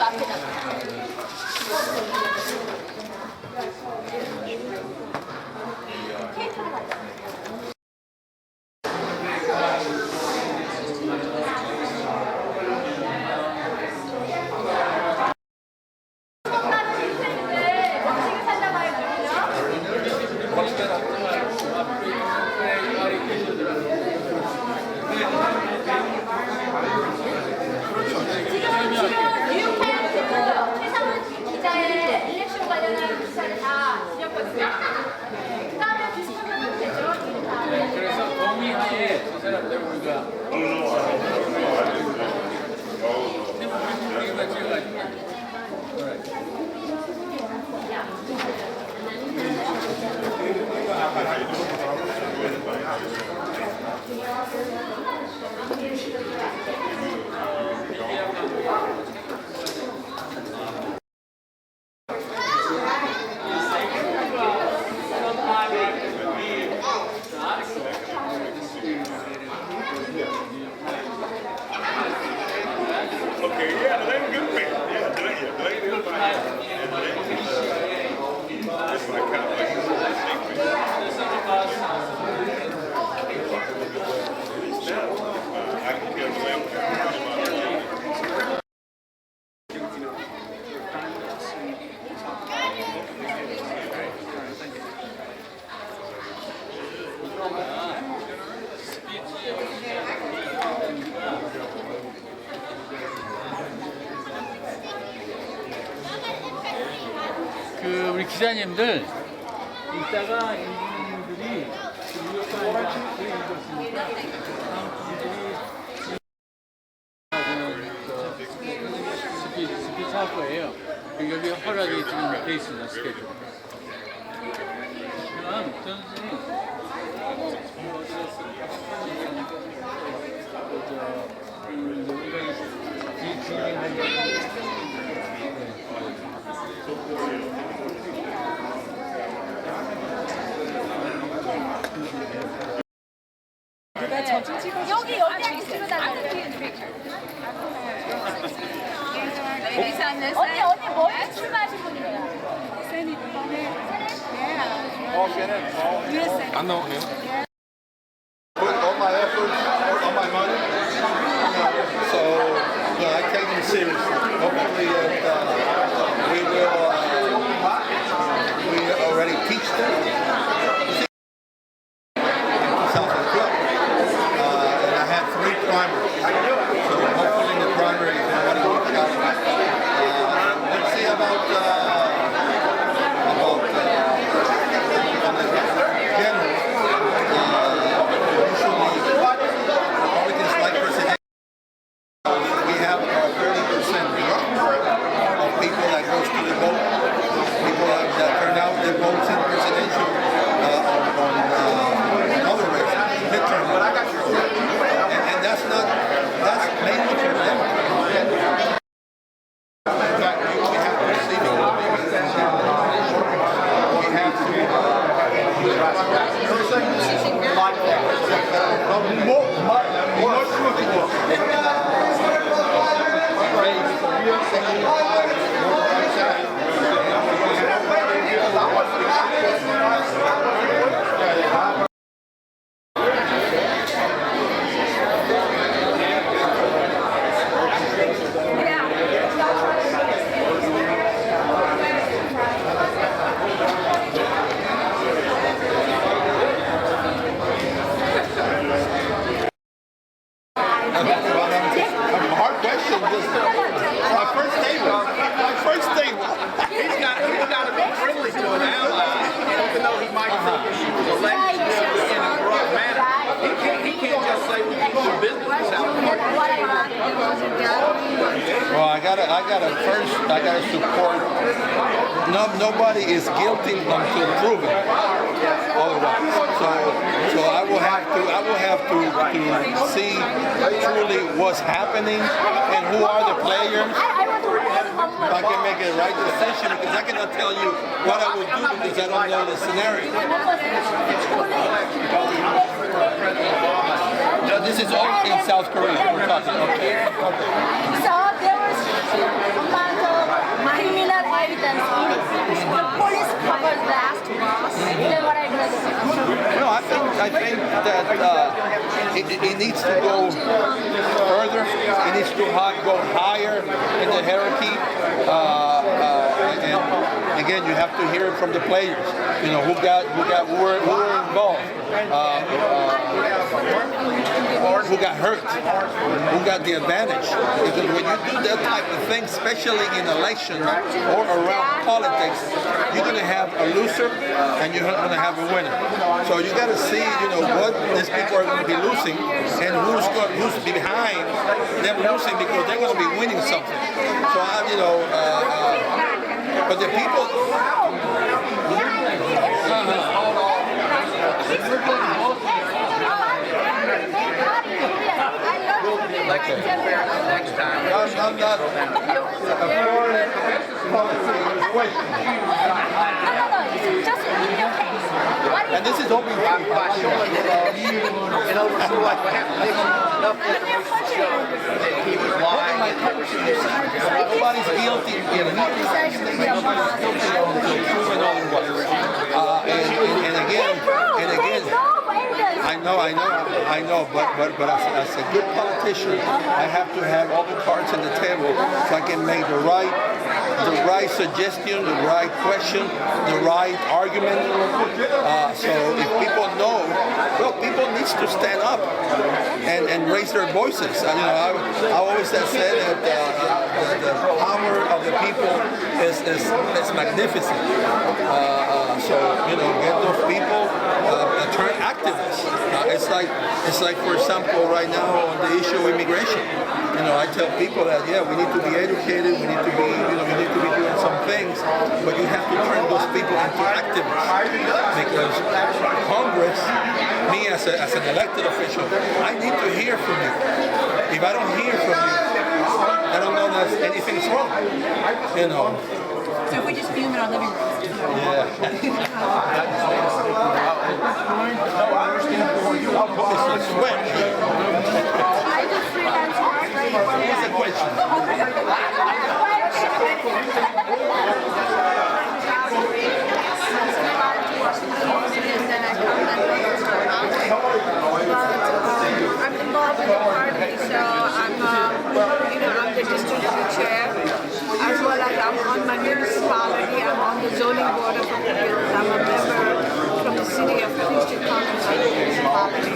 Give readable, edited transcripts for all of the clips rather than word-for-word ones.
앞에다가. 케이크를 가져. 지금 뉴욕타임즈 최상훈 기자의 일렉션 관련한 기사를 다 드렸거든요. 그 다음에 비슷하면 되죠. 그래서 동의하에 저 사람들 우리가 우리가 찍어가지고 우리 기자님들 이따가 이분들이 뉴욕타임즈에 읽었으니까 스피치 할 거예요. 여기 허락이 지금 돼 있습니다. 스케줄. 그럼 선생님 여기 여기한테 찍어달라고. 언니 머리 출마하신 분이래요. 안 나오네요. Put all my efforts, all my money. So I take them seriously. Hopefully we already teach them. And I had 3 primaries. So hopefully in the primary everybody works out. Let's see about I gotta support. Nobody is guilty until proven otherwise. So I will have to see truly what's happening and who are the players. If I can make a right decision, because I cannot tell you what I will do because I don't know the scenario. No, this is all in South Korea. We're talking. Okay. So there was residents eating. The police covered that. Then what are you going to do? No, I think that it needs to go further. It needs to go higher in the hierarchy. And again, you have to hear it from the players. You know, who were involved, who got hurt, who got the advantage. Because when you do that type of thing, especially in elections or around politics, you're going to have a loser and you're going to have a winner. So you got to see, you know, what these people are going to be losing and who's behind them losing because they're going to be winning something. So you know, but the people. Next time. I'm not. No, it's just in your case. What do you And this is open. You know, so like what happened? He was lying. Nobody's guilty. And again. I know, but as a good politician, I have to have all the cards on the table so I can make the right suggestion, the right question, the right argument. So if people know, well, people need to stand up and raise their voices. You know, I always have said that the power of the people is magnificent. So you know, get those people turn activists. It's like for example, right now on the issue of immigration. You know, I tell people that we need to be educated, we need to be doing some things, but you have to turn those people into activists because Congress, me as an elected official, I need to hear from you. If I don't hear from you, I don't know that anything's wrong. You know. So if we just film in our living rooms. Yeah. It's a sweat. I do freelance work. What's the question? I'm involved in the party, so I'm the district chair, as well as I'm on my municipality, I'm on the zoning board of appeals, I'm a member from the city of Houston Conference of Municipality.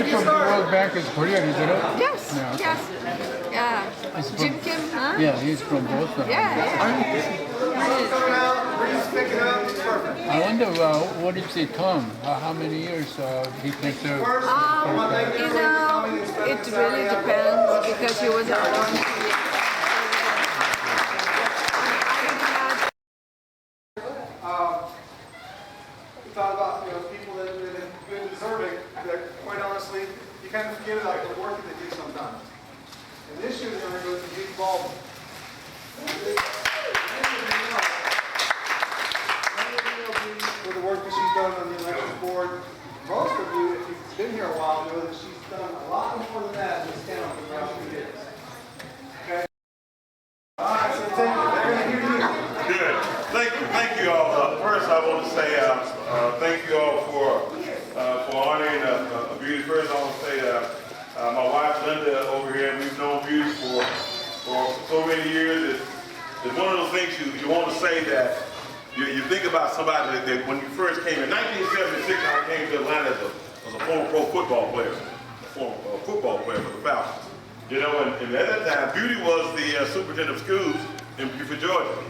From the World Bank is Korean, isn't it? Yes, Yeah. yes, yeah. Jim Kim, huh? Yeah, he's from Boston. Yeah. I wonder what is the term? How many years he can serve? It really depends because he was on. Thought about people that have been deserving, that quite honestly, you kind of forget about the work that they do sometimes. And this year they're going to go to Pete Baldwin. For the work that she's done on the elections board. Most of you, if you've been here a while, know that she's done a lot more than that in this town for the last few years. Okay? All right, so they're going to hear you. Good. Thank you all. First, I want to say thank you all for honoring Beauty. First, I want to say my wife Linda over here. We've known Beauty for so many years. It's one of those things you want to say that you think about somebody that when you first came in 1976. I came to Atlanta as a former pro football player, for the Falcons. You know, and at that time, Beauty was the superintendent of schools in Buford, Georgia.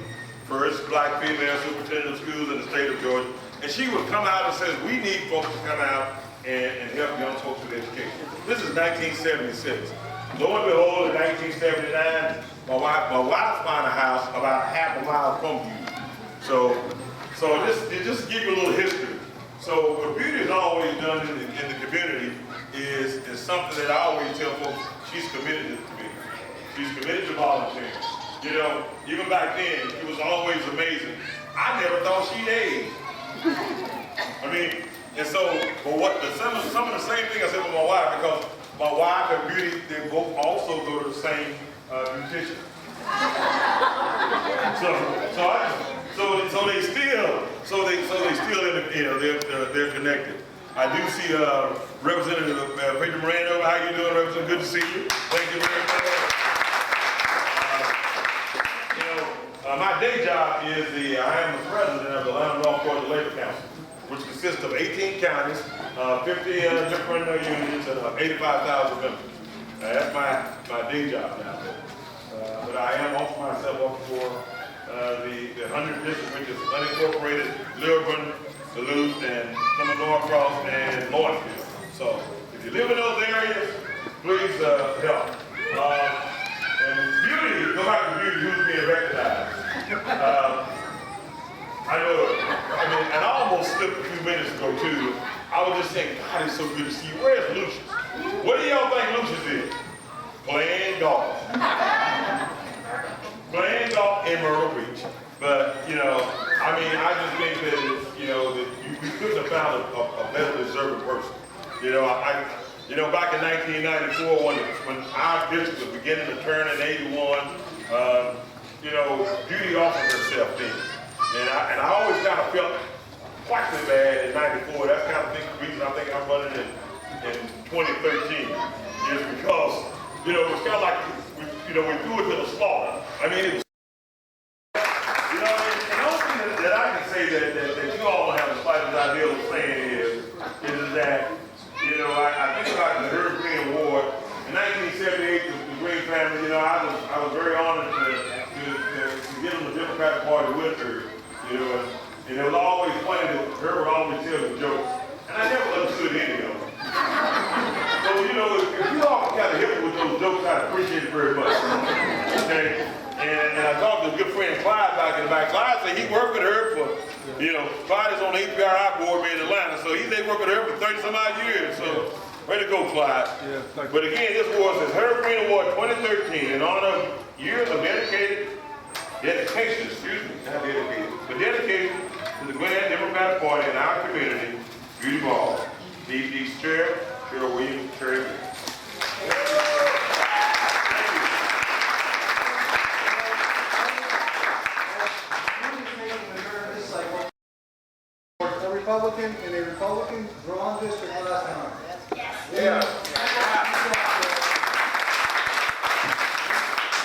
First black female superintendent of schools in the state of Georgia. And she would come out and say, we need folks to come out and help young folks with education. This is 1976. Lo and behold, in 1979, my wife found a house about half a mile from Beauty. So just to give you a little history. So what Beauty has always done in the community is something that I always tell folks, she's committed to the community. She's committed to volunteering. You know, even back then, it was always amazing. I never thought she'd age. I mean, and so, but some of the same thing I said with my wife, because my wife and Beauty, they both also go to the same beautician. So they still in the, you know, they're connected. I do see Representative Pedro Moreno. How you doing, Representative? Good to see you. Thank you very much. My day job is I am the president of the Atlanta North Georgia Labor Council, which consists of 18 counties, 50 different unions, and 85,000 members. That's my day job now. But I am also myself up for the 100th district, which is unincorporated Lilburn, Duluth, and some of Norcross and Lawrenceville. So if you live in those areas, please help. And Beauty, go back to Beauty, who's being recognized. I know, and I almost slipped a few minutes ago too. I was just saying, God, it's so good to see you. Where's Lucius? What do y'all think Lucius is? Playing golf. Playing golf in Myrtle Beach. But, you know, I mean, I just think that, you know, that we couldn't have found a better deserving person. You know, back in 1994, when our district was beginning to turn in 81, you know, Beauty offered herself then. And I always kind of felt quite so bad in 94. That's kind of the reason I think I'm running in 2013. Is because, you know, it was kind of like, we threw it to the slaughter. I mean, it was, you know, and the only thing that I can say that you all have the slightest idea of saying is that, you know, I think about the Herb Green Award. In 1978, the Green family, you know, I was very honored to get on the Democratic Party with her, you know, and it was always funny that her would always tell the jokes, and I never understood any of them. So, you know, if you all kind of hit me with those jokes, I'd appreciate it very much. Okay? And I talked to a good friend Clyde back in the back. Clyde said he worked with her for, you know, Clyde is on the APRI board in Atlanta, so they worked with her for 30 some odd years. So, way to go, Clyde. Yeah, but again, this award says Herb Green Award 2013 in honor of years of dedication, not dedicated, but dedication to the Gwinnett Democratic Party in our community, Beauty Ball. DD's chair, Cheryl Williams, Cherry. A Republican in a Republican drawn district last time. Yeah.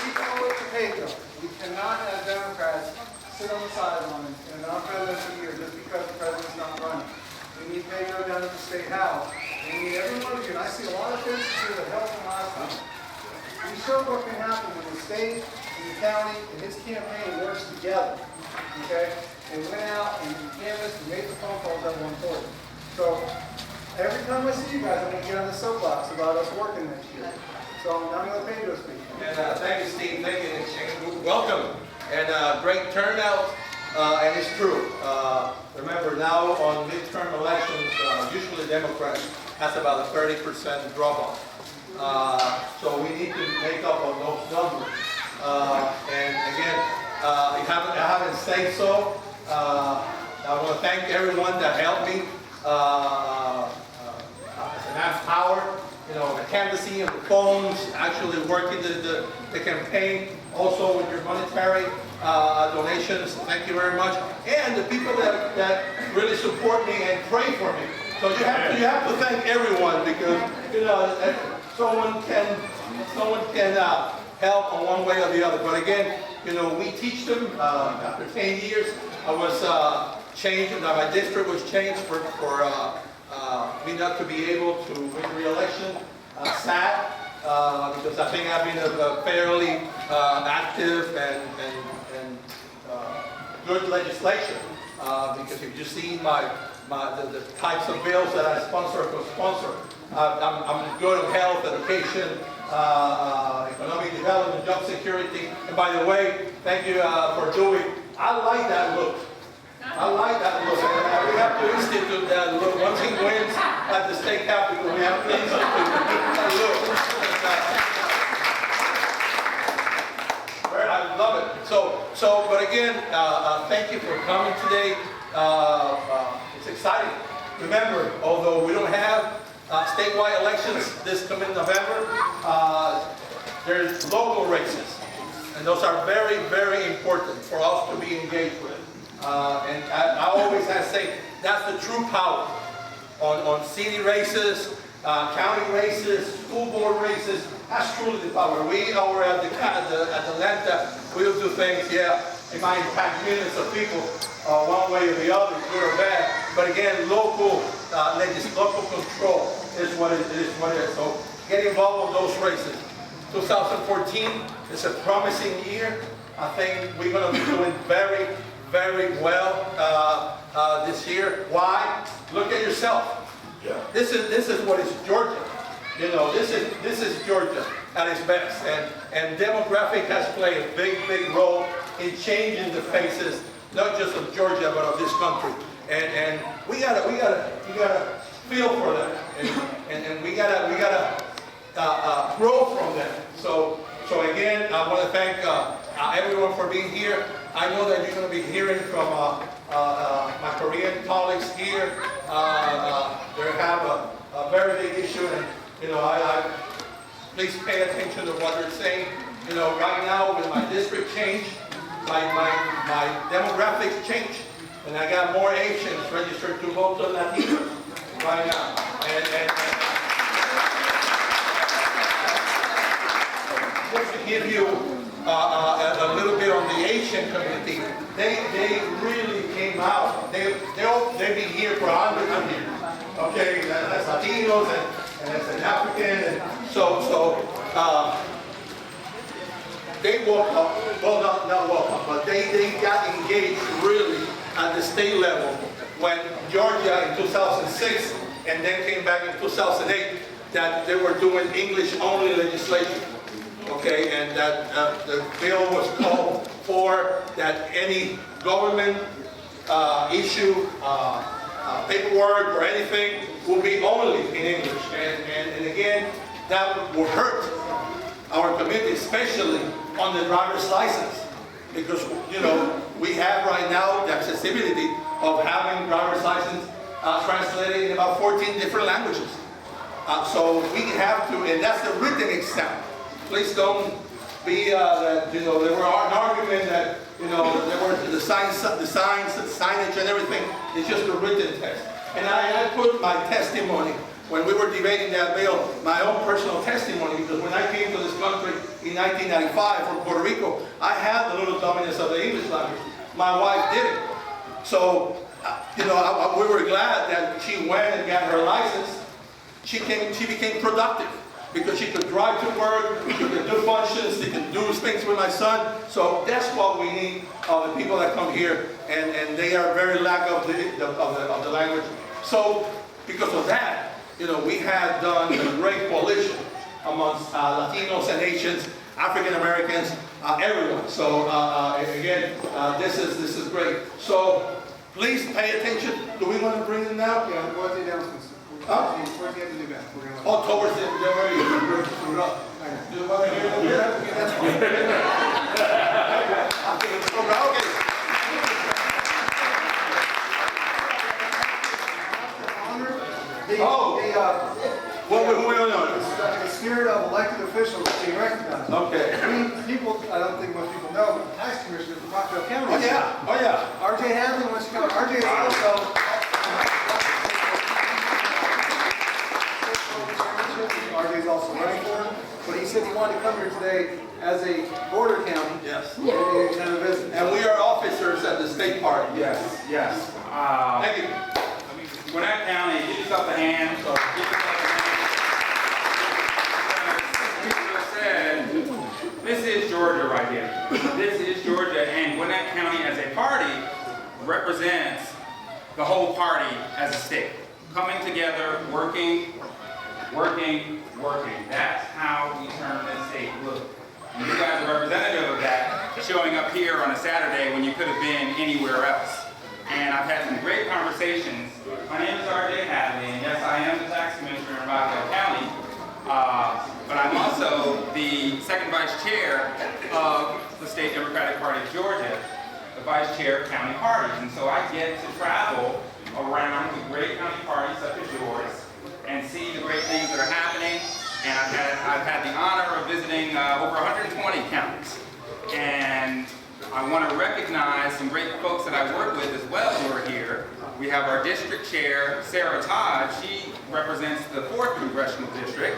We follow it to Pedro. We cannot have Democrats sit on the sidelines in an unpresidential year just because the president's not running. We need Pedro down at the State House. We need every one of you, and I see a lot of faces here that helped him last time. We showed what can happen when the state and the county and his campaign works together. Okay? They went out and canvassed and made the phone calls that were important. So every time I see you guys, I'm going to get on the soapbox about us working next year. So I'm going to let Pedro speak. And thank you, Steve. Thank you. And welcome. And great turnout. And it's true. Remember, now on midterm elections, usually Democrats has about a 30% drop-off. So we need to make up on those numbers. And again, I haven't said so. I want to thank everyone that helped me. Matt Howard, you know, the canvassing of the phones, actually working the campaign, also with your monetary donations. Thank you very much. And the people that really support me and pray for me. So you have to thank everyone, because, you know, someone can help in one way or the other. But again, you know, we teach them. After 10 years, I was changed. My district was changed for me not to be able to win re-election. Sad, because I think I've been a fairly active and good legislature. Because if you see the types of bills that I sponsor, I'm good on health, education, economic development, job security. And by the way, thank you for doing. I like that look. I like that look. And we have to institute that look. Once he wins at the state capitol, we have to institute that look. I love it. So, but again, thank you for coming today. It's exciting. Remember, although we don't have statewide elections this coming November. There's local races, and those are very, very important for us to be engaged with. And I always have to say, that's the true power on city races, county races, school board races. That's truly the power. We over at Atlanta, we'll do things, yeah, it might impact millions of people one way or the other, good or bad. But again, local local control is what it is. So get involved in those races. 2014 is a promising year. I think we're going to be doing very, very well this year. Why? Look at yourself. Yeah. This is what is Georgia. You know, this is Georgia at its best, and demographic has played a big, big role in changing the faces, not just of Georgia but of this country. And we gotta feel for that, and we gotta grow from that. So again, I want to thank everyone for being here. I know that you're going to be hearing from my Korean colleagues here. They have a very big issue, and you know, I please pay attention to what they're saying. You know, right now with my district change, my demographics change, and I got more Asians registered to vote than Latinos right now. And just to give you a little bit on the Asian community, they really came out. They've been here for hundreds of years. Okay, as Latinos and as an African, and so they woke up. Well, not woke up, but they got engaged really at the state level when Georgia in 2006 and then came back in 2008 that they were doing English-only legislation. Okay, and that the bill was called for that any government issue, paperwork or anything will be only in English. And again, that will hurt our community, especially on the driver's license. Because, you know, we have right now the accessibility of having driver's license translated in about 14 different languages. So we have to, and that's the written exam. Please don't be that, you know, there were an argument that, you know, there were the signage and everything. It's just a written test. And I put my testimony when we were debating that bill, my own personal testimony, because when I came to this country in 1995 from Puerto Rico, I had the little dominance of the English language. My wife didn't. So, you know, we were glad that she went and got her license. She became productive, because she could drive to work, she could do functions, she could do things with my son. So that's what we need of the people that come here, and they are very lack of the language. So because of that, you know, we have done a great coalition amongst Latinos and Asians, African Americans, everyone. So again, this is great. So please pay attention. Do we want to bring them now? Yeah, what's the announcements? Huh? Towards the end of the event. We're gonna Towards the end, they're ready to screw it up. Do you want to hear them? Yeah, that's fine. Okay. What we on? The spirit of elected officials is being recognized. Okay. People, I don't think most people know, but the tax commissioner from Rockville County. Oh yeah, oh yeah. RJ Hadley wants to come. RJ is also. RJ is also running for it, but he said he wanted to come here today as a border county. Yes. And have a visit. And we are officers at the state party. Yes, yes. Thank you. Gwinnett County, give yourself a hand. So give yourself a hand. This is Georgia right here. This is Georgia, and Gwinnett County as a party represents the whole party as a state. Coming together, working. That's how we turn this state blue. And you guys are representative of that, showing up here on a Saturday when you could have been anywhere else. And I've had some great conversations. My name is RJ Hadley, and yes, I am the tax commissioner in Rockville County, but I'm also the second vice chair of the State Democratic Party of Georgia, the vice chair of county parties. And so I get to travel around with great county parties such as yours and see the great things that are happening. And I've had the honor of visiting over 120 counties. And I want to recognize some great folks that I work with as well who are here. We have our district chair, Sarah Todd. She represents the 4th Congressional District.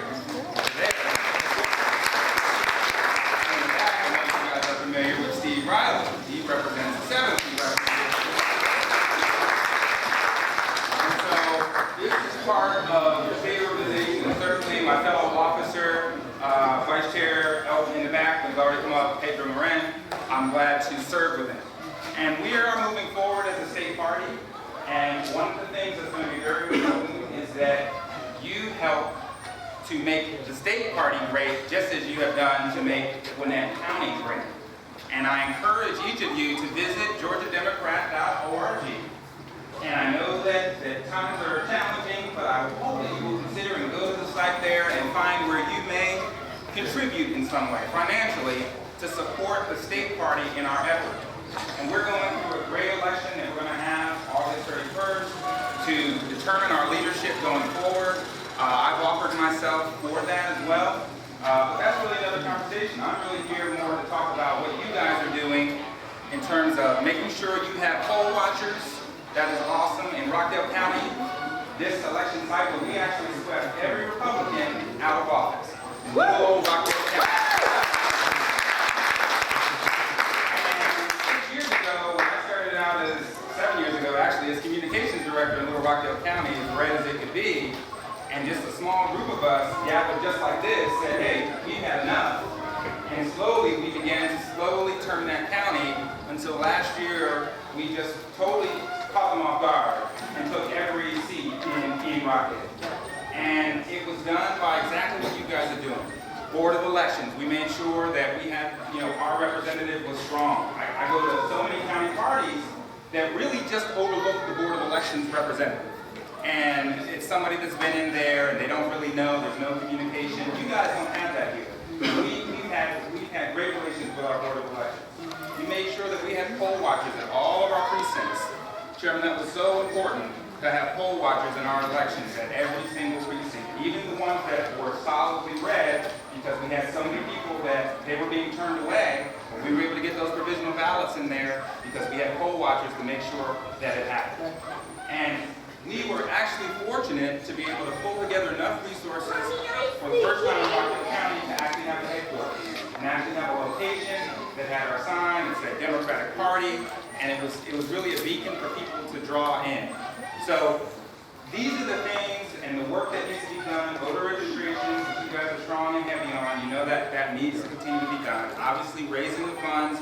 Familiar with Steve Riley. He represents the 7th Congressional District. And so this is part of the state organization, and certainly my fellow officer, Vice Chair Elton in the back, who's already come up, Pedro Marin, I'm glad to serve with him. And we are moving forward as a state party, and one of the things that's going to be very important is that you help to make the state party great, just as you have done to make Gwinnett County great. And I encourage each of you to visit GeorgiaDemocrat.org. And I know that times are challenging, but I hope that you will consider and go to the site there and find where you may contribute in some way, financially, to support the state party in our effort. And we're going through a great election that we're going to have August 31st to determine our leadership going forward. I've offered myself for that as well. But that's really another conversation. I'm really here more to talk about what you guys are doing in terms of making sure you have poll watchers. That is awesome. In Rockdale County, this election cycle, we actually swept every Republican out of office. Whoa, Rockdale County. And 6 years ago, when I started out as, 7 years ago actually, as communications director in Little Rockdale County, as red as it could be, and just a small group of us gathered just like this, said, hey, we've had enough. And slowly, we began to slowly turn that county until last year, we just totally caught them off guard and took every seat in Rockdale. And it was done by exactly what you guys are doing. Board of Elections, we made sure that we had, our representative was strong. I go to so many county parties that really just overlook the Board of Elections representative. And it's somebody that's been in there and they don't really know, there's no communication. You guys don't have that here. We've had great relations with our Board of Elections. We made sure that we had poll watchers at all of our precincts. Chairman, that was so important to have poll watchers in our elections at every single precinct, even the ones that were solidly red, because we had so many people that they were being turned away. We were able to get those provisional ballots in there because we had poll watchers to make sure that it happened. And we were actually fortunate to be able to pull together enough resources for the first time in Rockdale County to actually have a headquarters and actually have a location that had our sign that said Democratic Party, and it was really a beacon for people to draw in. So these are the things and the work that needs to be done. Voter registration, which you guys are strong and heavy on, you know that needs to continue to be done. Obviously raising the funds,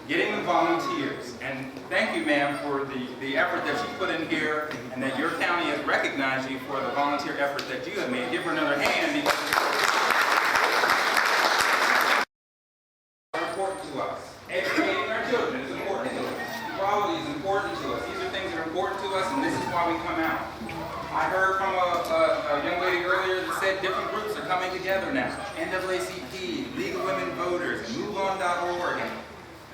getting the volunteers. And thank you, ma'am, for the effort that you put in here and that your county has recognized you for the volunteer effort that you have made. Give her another hand because it's important to us. Educating our children is important to us. Equality is important to us. These are things that are important to us, and this is why we come out. I heard from a young lady earlier that said different groups are coming together now. NAACP, League of Women Voters, MoveOn.org.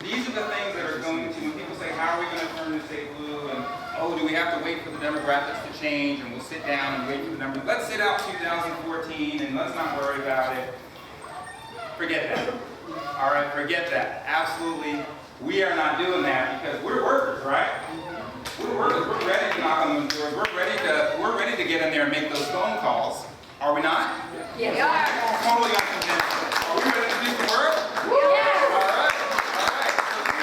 These are the things that are going to, when people say, how are we going to turn the state blue? And, oh, do we have to wait for the demographics to change? And we'll sit down and wait for the numbers. Let's sit out 2014 and let's not worry about it. Forget that. All right, forget that. Absolutely, we are not doing that because we're workers, right? We're workers. We're ready to knock on those doors. We're ready to get in there and make those phone calls. Are we not? Yes. Totally unconvinced. Are we ready to do the work? Yes. All right.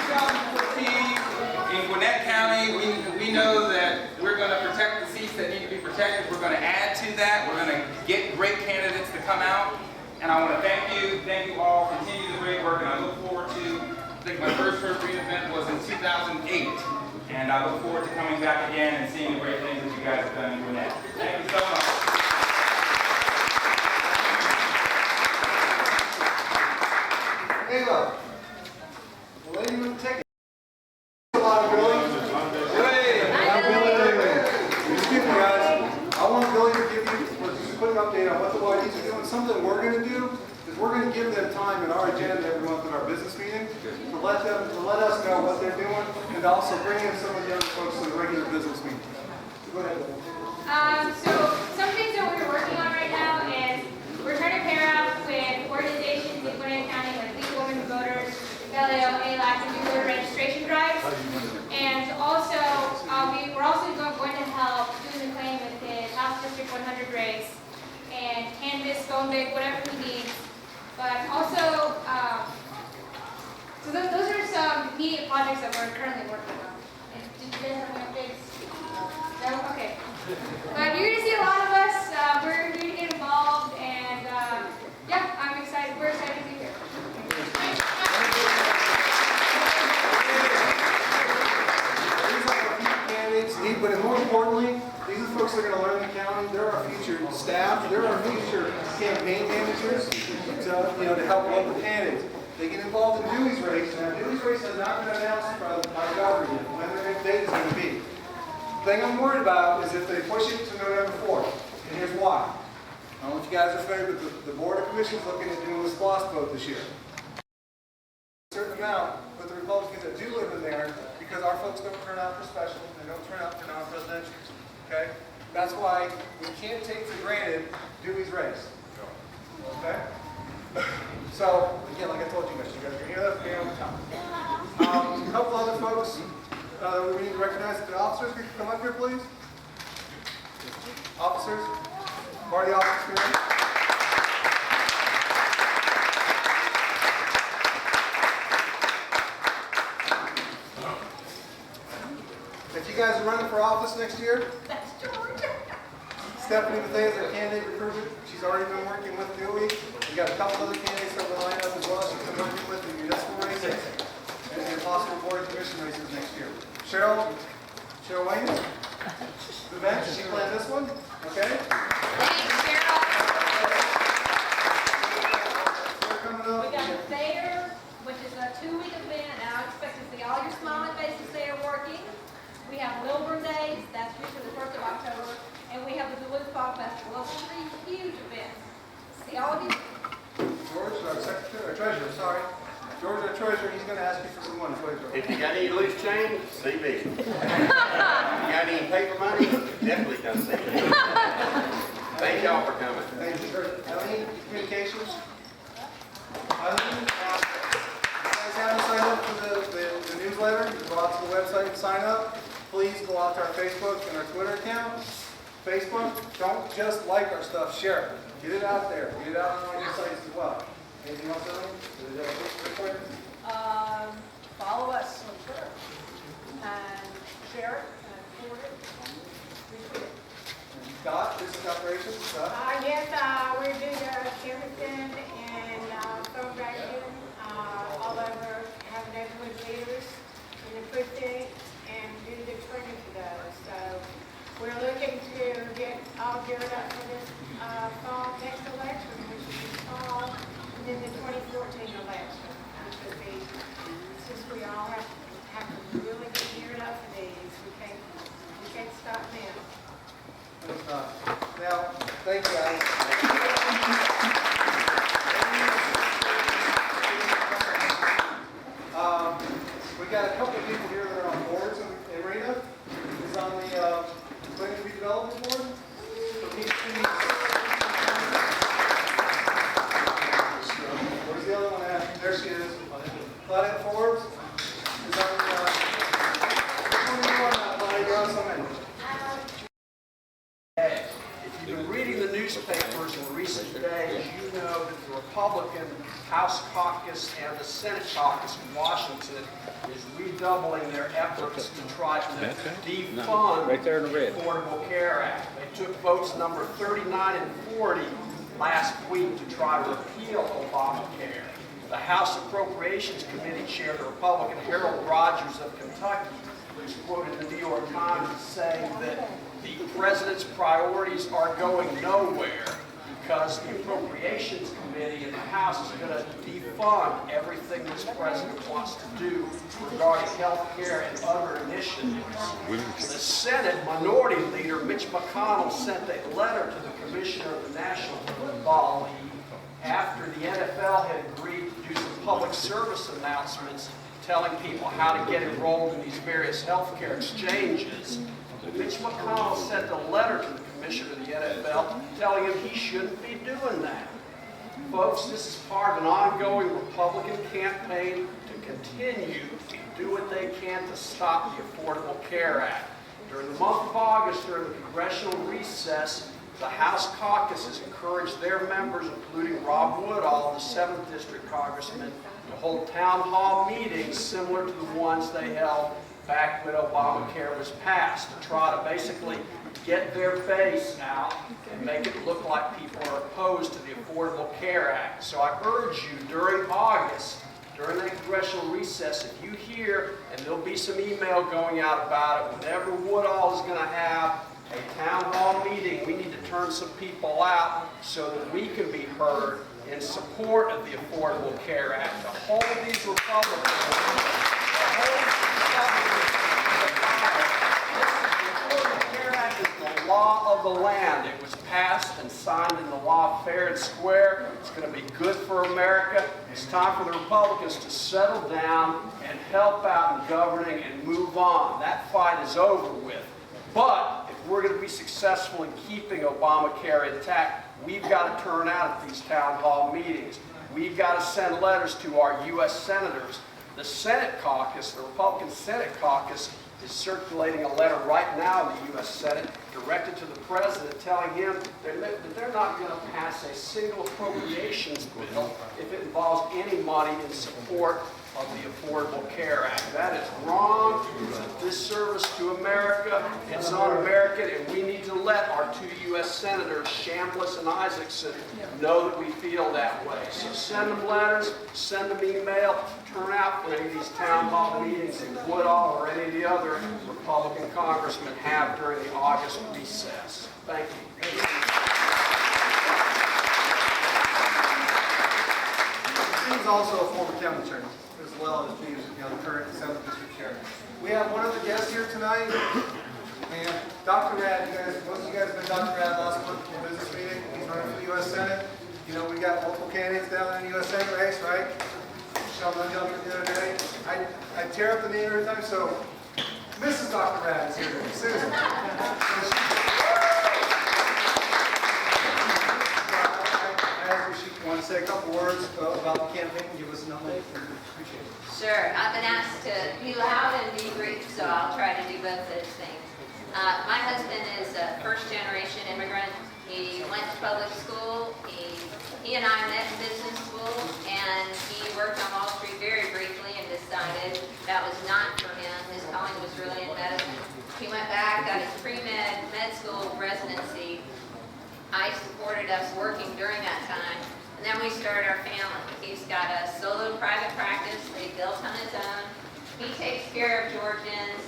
So 2014 in Gwinnett County, we know that we're going to protect the seats that need to be protected. We're going to add to that. We're going to get great candidates to come out. And I want to thank you all. Continue the great work, and I look forward to. I think my first green event was in 2008, and I look forward to coming back again and seeing the great things that you guys have done in Gwinnett. Thank you so much. Ava, the lady with the ticket. A lot of Billy. Excuse me, guys. I want Billy to give you just a quick update on what the YDs are doing. Something we're going to do is we're going to give them time in our agenda every month at our business meeting to let us know what they're doing and also bring in some of the other folks to the regular business meeting. Go ahead. So some things that we're working trying to pair up with organizations in Gwinnett County like League of Women Voters, LAO, ALAC, and do voter registration drives. And also, we're also going to help Susan McClain with his House District 100 race and canvas, phone big, whatever he needs. But also, so those are some immediate projects that we're currently working on. And did you guys have any updates? No? Okay. But you're going to see a lot of us. We're going to get involved, and yeah, I'm excited. We're excited to be here. Candidates need, but more importantly, these are the folks that are going to learn the county. They're our future staff. They're our future campaign managers to help local candidates. They get involved in Dewey's race. Now, Dewey's race has not been announced by the government when their date is going to be. The thing I'm worried about is if they push it to November 4th. And here's why. I don't know if you guys are familiar, but the Board of Commissioners looking at doing a SPLOST vote this year. A certain amount, but the Republicans that do live in there, because our folks don't turn out for special, they don't turn out for non-presidentials. Okay? That's why we can't take for granted Dewey's race. Okay? So, again, like I told you guys are going to hear that from me all the time. A couple other folks we need to recognize. The officers, could you come up here, please? Officers? Party officers here. If you guys are running for office next year, Stephanie Bethea is our candidate recruitment. She's already been working with Dewey. We got a couple other candidates over the lineup as well. She's been working with the municipal races and possible board and commission races next year. Cheryl Wayne, the bench. She planned this one. Okay. Thanks, Cheryl. We got the fair, which is a 2-week event, and I expect to see all your smiling faces there working. We have Wilburn Days, that's usually the 1st of October, and we have the Duluth Fall Festival. Those are 3 huge events. See all of you. George, our secretary, our treasurer, sorry. George, our treasurer, he's going to ask you for some money. If you got any loose change, see me. If you got any paper money, definitely come see me. Thank y'all for coming. Thank you. Eileen, communications? Eileen, you guys haven't signed up for the newsletter. You can go out to the website and sign up. Please go out to our Facebook and our Twitter account. Facebook, don't just like our stuff, share it. Get it out there. Get it out on your sites as well. Anything else, Eileen? Follow us on Twitter and share it and forward it and retweet it. Scott, business operations, Scott? Yes, we do everything and phone banking all over, have neighborhood leaders in the precinct and do the training for those. So we're looking to get all geared up for this fall next election, which is this fall, and then the 2014 election, which would be, since we all have to really get geared up for these, we can't stop now. Now, thank you, guys. We got a couple of people here that are on boards, and Rita is on the Planning and Redevelopment Board. So where's the other one at? There she is. Claudette Forbes is on the. Which one are you on now, Claudette? You're on so many. If you've been reading the newspapers in recent days, you know that the Republican House caucus and the Senate caucus in Washington is redoubling their efforts to try to defund the Affordable Care Act. They took votes number 39 and 40 last week to try to repeal Obamacare. The House Appropriations Committee Chair, the Republican Harold Rogers of Kentucky, who's quoted in the New York Times as saying that the president's priorities are going nowhere because the Appropriations Committee in the House is going to defund everything this president wants to do regarding health care and other initiatives. The Senate Minority Leader Mitch McConnell sent a letter to the Commissioner of the National Football League after the NFL had agreed to do some public service announcements telling people how to get enrolled in these various health care exchanges. Mitch McConnell sent a letter to the Commissioner of the NFL telling him he shouldn't be doing that. Folks, this is part of an ongoing Republican campaign to continue to do what they can to stop the Affordable Care Act. During the month of August, during the congressional recess, the House caucuses encouraged their members, including Rob Woodall, the 7th District Congressman, to hold town hall meetings similar to the ones they held back when Obamacare was passed, to try to basically get their base out and make it look like people are opposed to the Affordable Care Act. So I urge you during August, during that congressional recess, if you hear, and there'll be some email going out about it, whenever Woodall is going to have a town hall meeting, we need to turn some people out so that we can be heard in support of the Affordable Care Act, to hold these Republicans, the law of the land. It was passed and signed in the law fair and square. It's going to be good for America. It's time for the Republicans to settle down and help out in governing and move on. That fight is over with. But if we're going to be successful in keeping Obamacare intact, we've got to turn out at these town hall meetings. We've got to send letters to our U.S. senators. The Senate caucus, the Republican Senate caucus, is circulating a letter right now in the U.S. Senate directed to the President telling him that they're not going to pass a single appropriations bill if it involves any money in support of the Affordable Care Act. That is wrong. It's a disservice to America. It's un-American, and we need to let our 2 U.S. Senators, Chambliss and Isaacson, know that we feel that way. So send them letters, send them email, turn out for any of these town hall meetings that Woodall or any of the other Republican congressmen have during the August recess. Thank you. Steve's also a former county attorney, as well as being the current 7th District Chair. We have one other guest here tonight, and Dr. Rad. Most of you guys have been Dr. Rad last month in the business meeting. He's running for the U.S. Senate. You know, we got multiple candidates down in the U.S. Senate race, right? Michelle Mundell the other day. I tear up the name every time, so Mrs. Dr. Rad is here. Susan. She want to say a couple words about the campaign and give us an update. Appreciate it. Sure. I've been asked to be loud and be brief, so I'll try to do both those things. My husband is a first-generation immigrant. He went to public school. He and I met in business school, and he worked on Wall Street very briefly and decided that was not for him. His calling was really in medicine. He went back, got his pre-med, med school residency. I supported us working during that time, and then we started our family. He's got a solo private practice that he built on his own. He takes care of Georgians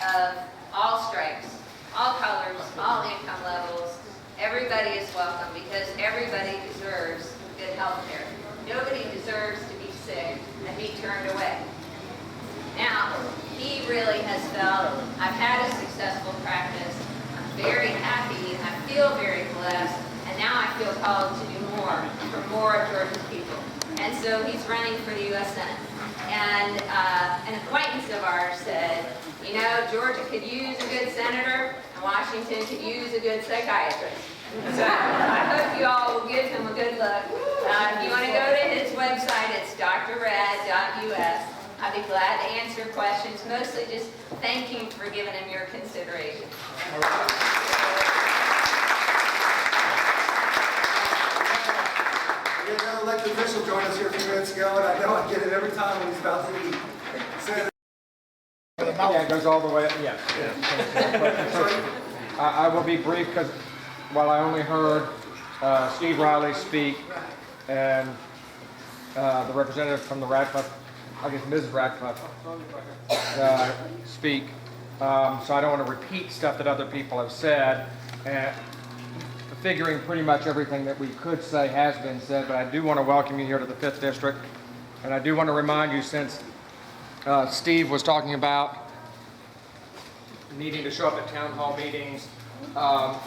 of all stripes, all colors, all income levels. Everybody is welcome because everybody deserves good health care. Nobody deserves to be sick and be turned away. Now, he really has felt, I've had a successful practice. Very happy and I feel very blessed, and now I feel called to do more for more of Georgia's people. And so he's running for the U.S. Senate. And an acquaintance of ours said, you know, Georgia could use a good senator, and Washington could use a good psychiatrist. So I hope you all will give him a good look. If you want to go to his website, it's drrad.us. I'd be glad to answer questions, mostly just thank you for giving him your consideration. All right. We had another elected official join us here a few minutes ago, and I know I get it every time when he's about to leave. Senator. Yeah, it goes all the way, yeah. I will be brief because while I only heard Steve Riley speak and the representative from the Radcliffe, I guess Mrs. Radcliffe, speak, so I don't want to repeat stuff that other people have said, and figuring pretty much everything that we could say has been said, but I do want to welcome you here to the 5th District, and I do want to remind you, since Steve was talking about needing to show up at town hall meetings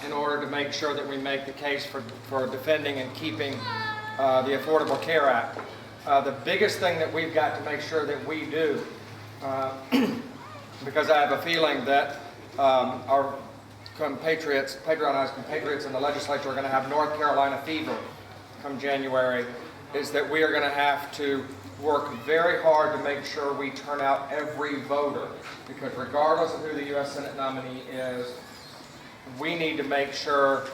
in order to make sure that we make the case for defending and keeping the Affordable Care Act. The biggest thing that we've got to make sure that we do, because I have a feeling that our patronized compatriots in the legislature are going to have North Carolina fever come January is that we are going to have to work very hard to make sure we turn out every voter, because regardless of who the U.S. Senate nominee is, we need to make sure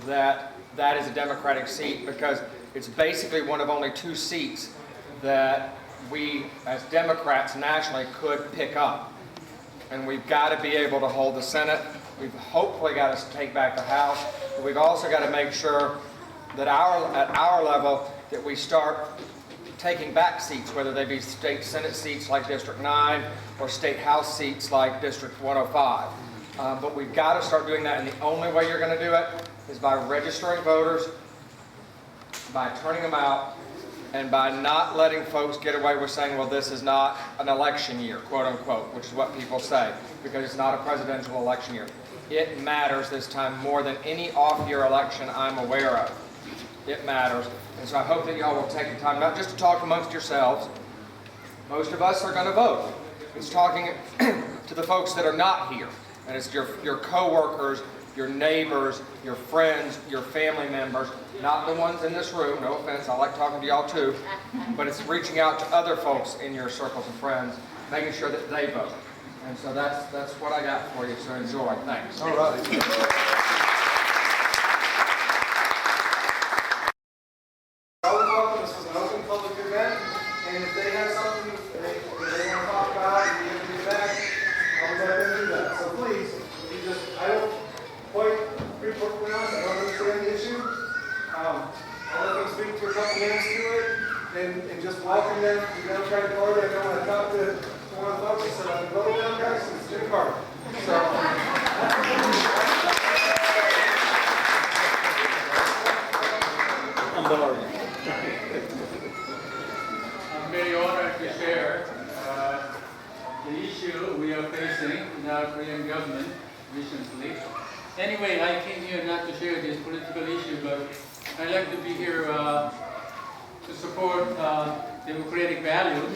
that that is a Democratic seat, because it's basically one of only 2 seats that we as Democrats nationally could pick up. And we've got to be able to hold the Senate. We've hopefully got to take back the House. But we've also got to make sure that at our level that we start taking back seats, whether they be state Senate seats like District 9 or state House seats like District 105. But we've got to start doing that, and the only way you're going to do it is by registering voters, by turning them out, and by not letting folks get away with saying, well, this is not an election year, quote unquote, which is what people say, because it's not a presidential election year. It matters this time more than any off-year election I'm aware of. It matters. And so I hope that y'all will take the time, not just to talk amongst yourselves. Most of us are going to vote. It's talking to the folks that are not here. And it's your co-workers, your neighbors, your friends, your family members, not the ones in this room, no offense, I like talking to y'all too, but it's reaching out to other folks in your circles of friends, making sure that they vote. And so that's what I got for you, so enjoy. Thanks. All right. I would welcome, this was an open public event, and if they have something they want to talk about and you can get back, I would let them do that. So please, I don't quite pronounce, I don't understand the issue. I'll let them speak for a couple minutes to it, and just welcome them to the Democratic Party. I know when I talked to one of the folks, I said, I've been voting Democrat since Jim Carter. I'm very honored to share the issue we are facing in our Korean government recently. Anyway, I came here not to share this political issue, but I'd like to be here to support democratic values.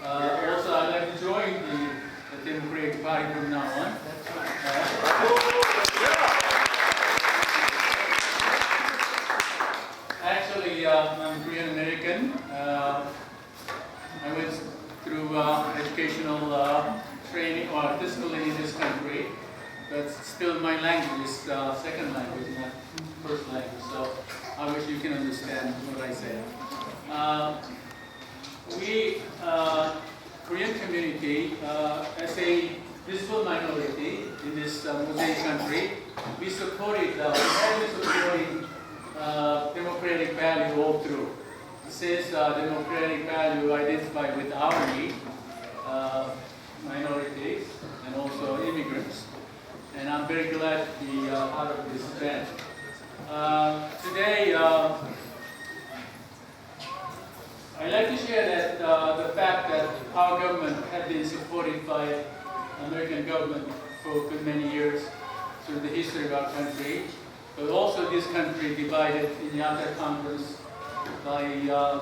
Also, I'd like to join the Democratic Party from now on. Actually, I'm Korean American. I went through educational training or physically in this country, but still my language is second language, not first language. So I wish you can understand what I say. We, Korean community, as a visible minority in this Mosaic country, we supported, heavily supporting democratic value all through. Since democratic value identify with our need, minorities and also immigrants, and I'm very glad to be part of this event. Today, I'd like to share that the fact that our government has been supported by American government for many years through the history of our country, but also this country divided in the Yalta Conference by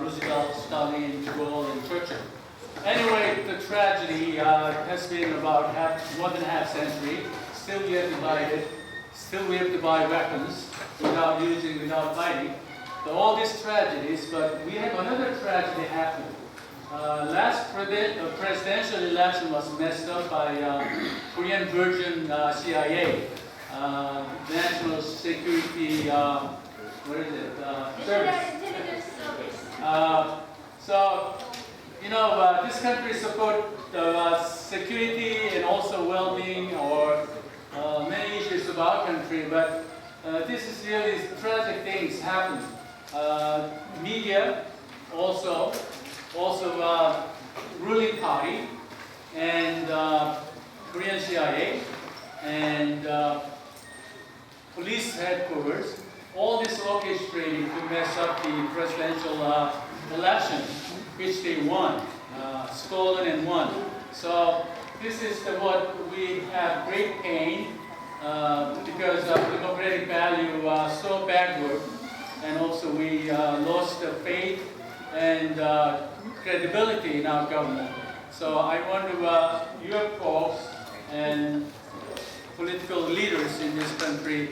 Roosevelt, Stalin, de Gaulle, and Churchill. Anyway, the tragedy has been about more than half century. Still we are divided. Still we have to buy weapons without fighting. So all these tragedies, but we have another tragedy happening. Last presidential election was messed up by Korean Virgin CIA, National Security, Service. So, you know, this country support security and also well-being or many issues of our country, but this is really tragic things happening. Media also ruling party and Korean CIA and police headquarters, all this orchestrating to mess up the presidential election, which they won, stolen and won. So this is what we have great pain because of democratic value so backward, and also we lost the faith and credibility in our government. So I wonder your folks and political leaders in this country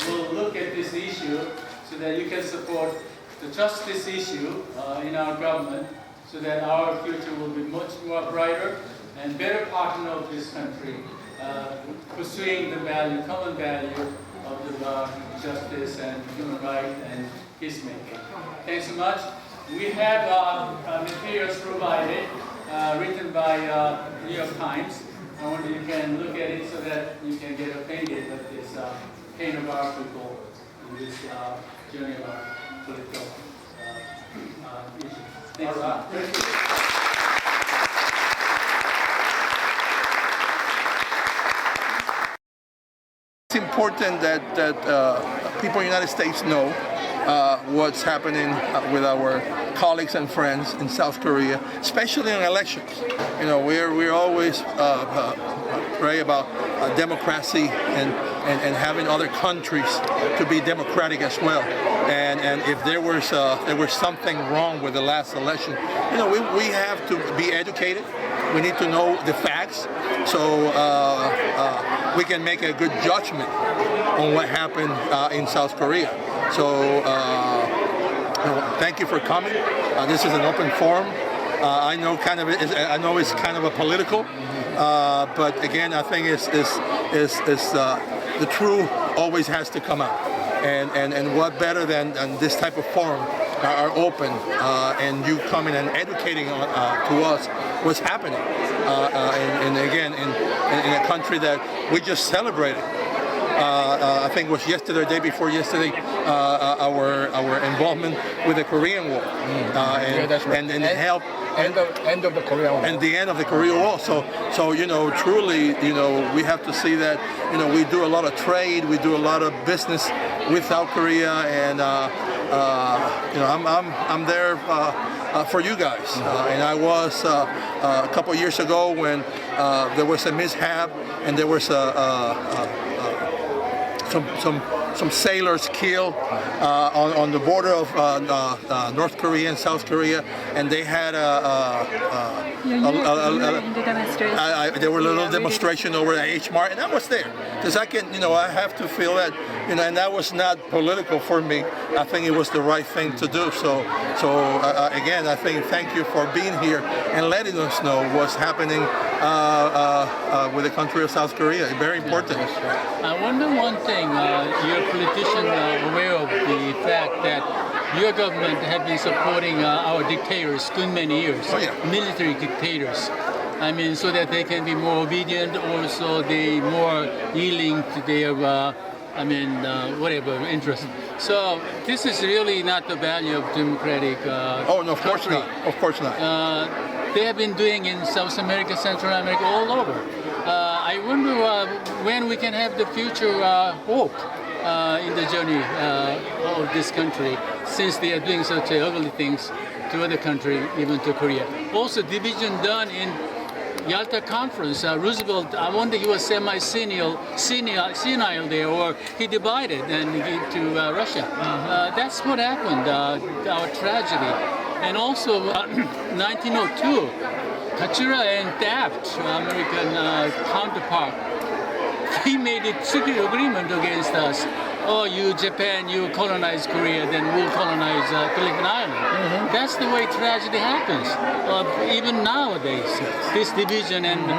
will look at this issue so that you can support the justice issue in our government, so that our future will be much more brighter and better partner of this country, pursuing the value, common value of the justice and human rights and peacemaking. Thanks so much. We have materials provided, written by New York Times. I wonder you can look at it so that you can get acquainted with this pain of our people in this journey of our political issues. Thanks a lot. It's important that people in the United States know what's happening with our colleagues and friends in South Korea, especially in elections. You know, we're always pray about democracy and having other countries to be democratic as well. And if there was something wrong with the last election, you know, we have to be educated. We need to know the facts so we can make a good judgment on what happened in South Korea. So thank you for coming. This is an open forum. I know it's kind of a political, but again, I think the truth always has to come out. And what better than this type of forum are open and you coming and educating to us what's happening. And again, in a country that we just celebrated. I think it was yesterday, or day before yesterday, our involvement with the Korean War, and help. End of the Korean War. And the end of the Korean War. So you know, truly, you know, we have to see that, you know, we do a lot of trade, we do a lot of business with South Korea, and you know, I'm there for you guys. And I was a couple of years ago when there was a mishap and there was some sailors killed on the border of North Korea and South Korea, and they had there were a little demonstration over at H Mart, and I was there because I have to feel that, you know, and that was not political for me. I think it was the right thing to do. So again, I think thank you for being here and letting us know what's happening with the country of South Korea. Very important. I wonder one thing. Your politicians are aware of the fact that your government have been supporting our dictators good many years, military dictators. I mean, so that they can be more obedient, also they more yielding to their, whatever interest. So this is really not the value of democratic. Oh no, of course not. Of course not. They have been doing in South America, Central America, all over. I wonder when we can have the future hope in the journey of this country, since they are doing such ugly things to other countries, even to Korea. Also, division done in Yalta Conference. Roosevelt, I wonder he was senile there, or he divided and gave to Russia. That's what happened, our tragedy. And also, 1902, Katsura and Taft, American counterpart, he made a secret agreement against us. Oh, you Japan, you colonize Korea, then we'll colonize Philippine Island. That's the way tragedy happens. Even nowadays, this division and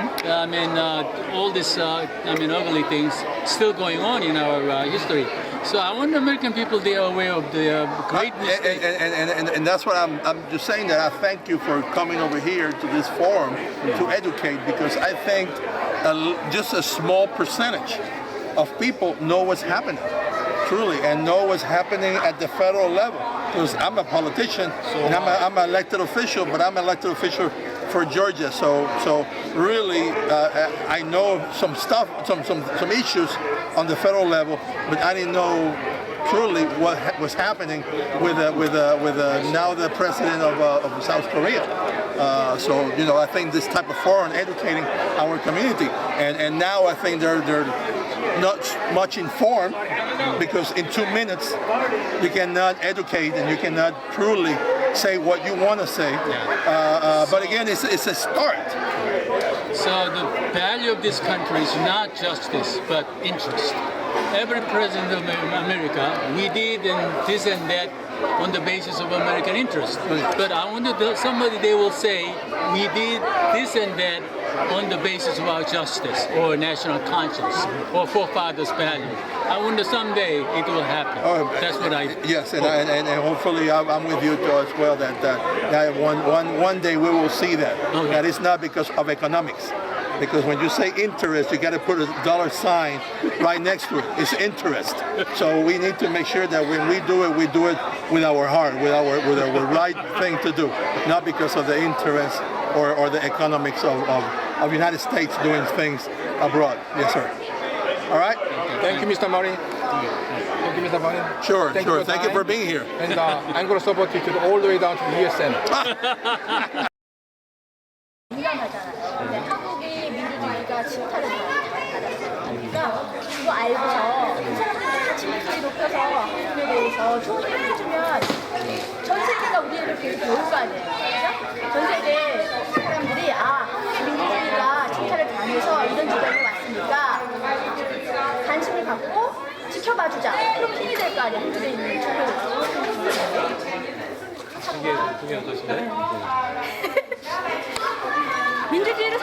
all this ugly things still going on in our history. So I wonder American people, they are aware of the great mistake. And that's what I'm just saying, that I thank you for coming over here to this forum to educate, because I think just a small percentage of people know what's happening, truly, and know what's happening at the federal level. Because I'm a politician, and I'm an elected official, but I'm an elected official for Georgia. So really, I know some stuff, some issues on the federal level, but I didn't know truly what was happening with now the president of South Korea. So you know, I think this type of forum educating our community, and now I think they're not much informed, because in 2 minutes you cannot educate and you cannot truly say what you want to say. But again, it's a start. So the value of this country is not justice, but interest. every president of America, we did and this and that on the basis of American interest. But I wonder, somebody they will say, we did this and that on the basis of our justice or national conscience or forefathers' value. I wonder someday it will happen. That's what I. Yes, and hopefully I'm with you too as well. That one day we will see that. Okay. That it's not because of economics. Because when you say interest, you got to put a dollar sign right next to it. It's interest. So we need to make sure that when we do it with our heart, with our right thing to do, not because of the interest or the economics of United States doing things abroad. Yes, sir. All right. Thank you, Mr. Murray. Thank you, Mr. Murray. Sure. Thank you for being here. And I'm going to support you all the way down to the USN. 민감하잖아요. 근데 한국이 민주주의가 침탈을 받았어요. 그거 알고서 그 사람들이 같이 목소리 높여서 한국에 대해서 좋은 일을 해주면 전 세계가 우리를 이렇게 배울 거 아니에요. 그죠? 전 세계 사람들이 한국의 민주주의가 침탈을 당해서 이런 지경에 왔으니까 관심을 갖고 지켜봐주자. 그럼 힘이 될 거 아니에요. 한국에 있는 민주주의를